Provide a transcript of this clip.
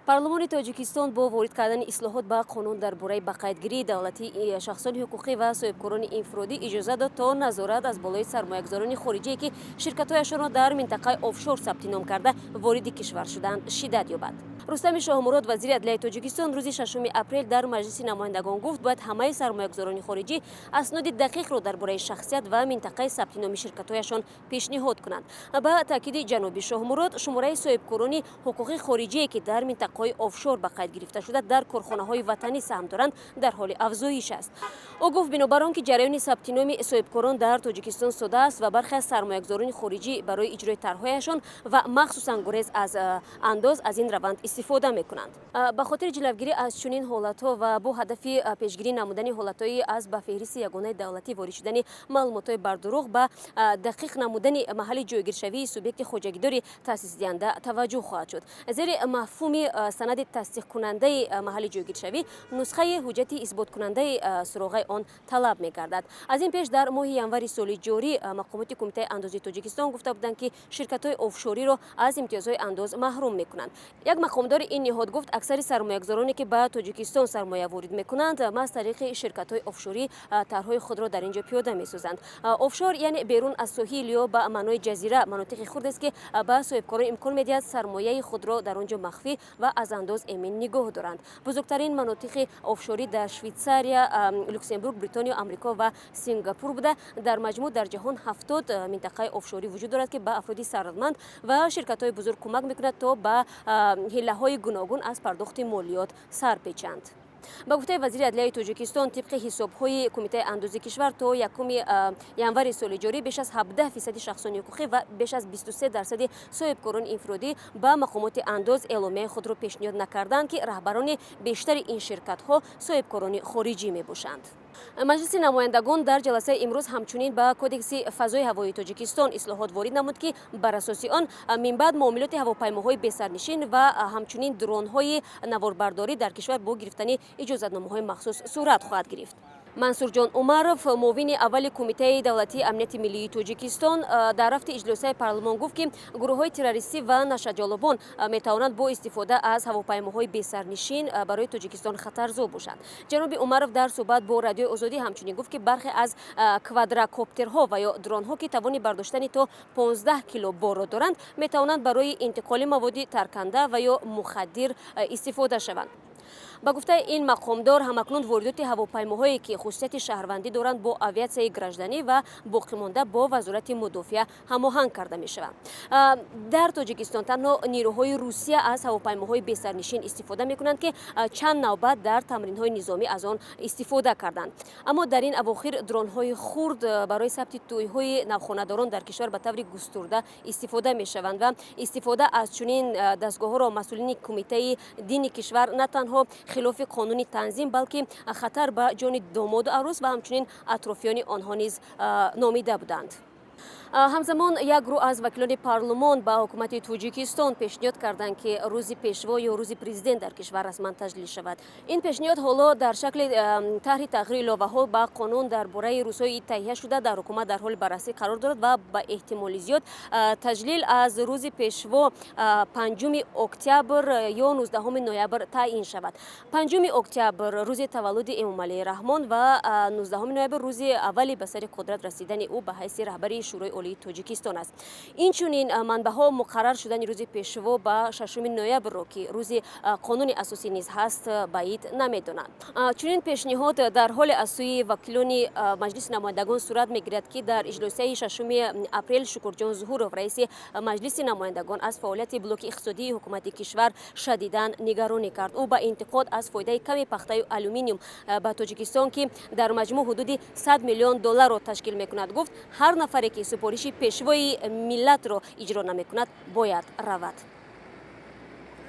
پارلمان تاجیکستان با وارد کردن اصلاحات به قانون درباره بقایدگیری دولتی شخصان حقوقی و صاحبکاران انفرادی اجازه داد تا نظارت از بالای سرمایه‌گذاران خارجی که شرکت‌هایشان را در منطقه آفشور ثبت نام کرده وارد کشور شدند شدت یابد. رستم شاه مراد وزیر عدلیه تاجیکستان روز 6 اپریل در مجلس نمایندگان گفت باید همه سرمایه‌گذاران خارجی اسناد دقیق را درباره شخصیت و منطقه ثبت نام شرکت‌هایشان پیشنهاد کنند. با تاکید جناب شاه مراد شماره صاحبکاران حقوقی خارجی که در منطقه آفشور به قید گرفته شده در کارخانه‌های وطنی سهم دارند در حال افزایش است. او گفت بنابر آنکه جریان ثبت نام صاحبکاران در تاجیکستان ساده است و برخی از سرمایه‌گذاران خارجی برای اجرای طرح‌هایشان و مخصوصا گریز از انداز از این روند استفاده می‌کنند. به خاطر جلوگیری از چنین حالت‌ها و با هدف پیشگیری نمودن حالت‌های از به فهرست یگانه دولتی وارد شدن معلومات بر دروغ به دقیق نمودن محل جایگیرشوی سوبیکت خواجگیداری تأسیس دهنده توجه خواهد شد. زیر مفهوم سند تصدیق کننده محل جایگیرشوی نسخه حجت اثبات کننده سراغ آن طلب می‌گردد. از این پیش در ماه ینور سال جاری مقامات کمیته اندازی تاجیکستان گفته بودند که شرکت‌های آفشوری را از امتیازهای انداز محروم می‌کنند. یک مقامدار این نهاد گفت اکثر سرمایه‌گذارانی که به تاجیکستان سرمایه وارد می‌کنند از طریق شرکت‌های آفشوری طرح‌های خود را در اینجا پیاده می‌سازند. آفشور یعنی بیرون از ساحل یا به معنای جزیره مناطق خرد است که به صاحبکاران امکان می‌دهد سرمایه خود را در آنجا مخفی و از انداز امن نگاه دارند. بزرگترین مناطق آفشوری در شویتزاریا، لوکزامبورگ، بریتانیا، آمریکا و سینگاپور بوده. در مجموع در جهان 70 منطقه آفشوری وجود دارد که به افراد ثروتمند و شرکت‌های بزرگ کمک می‌کند تا به حیله‌های گوناگون از پرداخت مالیات سر پیچند. با گفته وزیر عدلیه تاجیکستان طبق حساب‌های کمیته اندازی کشور تا 1 ینور سال جاری بیش از 17% شخصان حقوقی و بیش از 23% صاحبکاران انفرادی با مقامات انداز اعلامیه خود را پیشنهاد نکردند که رهبران بیشتر این شرکت‌ها صاحبکاران خارجی میباشند. مجلس نمایندگان در جلسه امروز همچنین به کدکس فضای هوایی تاجیکستان اصلاحات وارد نمود که بر اساس آن من بعد معاملات هواپیماهای بی‌سرنشین و همچنین درون‌های نواربرداری در کشور با گرفتن اجازتنامه‌های مخصوص صورت خواهد گرفت. منصور جان عمرов معاون اول کمیته دولتی امنیت ملی تاجیکستان در رفت اجلاسه پارلمان گفت که گروه‌های تروریستی و نشه‌جالبان می‌توانند با استفاده از هواپیماهای بی‌سرنشین برای تاجیکستان خطرزا باشند. جناب عمرов در صحبت با رادیو آزادی همچنین گفت که برخی از کوادراکوپترها و یا درون‌ها که توان برداشتن تا 15 کیلو بار دارند می‌توانند برای انتقال مواد ترکنده و یا مخدر استفاده شوند. با گفته این مقامدار همکنون واردات هواپیماهایی که خصوصیت شهروندی دارند با آویاسیای گراژدانی و باقی مانده با وزارت مدافع هماهنگ کرده می شوند. در تاجیکستان تنها نیروهای روسیه از هواپیماهای بی‌سرنشین استفاده می کنند که چند نوبت در تمرین‌های نظامی از آن استفاده کردند. اما در این اواخر درون‌های خرد برای ثبت تویی‌های نوخانه‌داران در کشور به طور گسترده استفاده می شوند و استفاده از چنین دستگاه‌ها را مسئولین کمیته دین کشور نه تنها خلاف قانونی تنظیم بلکه خطر به جان داماد و عروس و همچنین اطرافیان آنها نیز نامیده بودند. همزمان یک گروه از وکیلان پارلمان به حکومت تاجیکستان پیشنهاد کردند که روز پیشوا یا روز پرزیدنت در کشور رسما تجلیل شود. این پیشنهاد حالا در شکل طرح تغییر الهه‌ها به قانون درباره روزهای تهیه شده در حکومت در حال بررسی قرار دارد و به احتمال زیاد تجلیل از روز پیشوا 5 اکتبر یا 19 نوامبر تعیین شود. 5 اکتبر روز تولد امام علی رحمان و 19 نوامبر روز اولی به سر قدرت رسیدن او به حیث رهبری شورای عالی تاجیکستان است. این چنین منبع‌ها مقرر شدن روز پیشوا به 6 نوامبر را که روز قانون اساسی نیز هست بعید نمی‌دانند. چنین پیشنهاد در حال از سوی وکیلان مجلس نمایندگان صورت می‌گیرد که در اجلاس 6 اپریل شکرجان ظهورov رئیس مجلس نمایندگان از فعالیت بلوک اقتصادی حکومت کشور شدیداً نگرانی کرد. او با انتقاد از فایده کم پخته آلومینیوم به تاجیکستان که در مجموع حدود 100 میلیون دلار را تشکیل می‌کند گفت هر نفری که سپارش پیشوای ملت را اجرا نمی‌کند باید رود.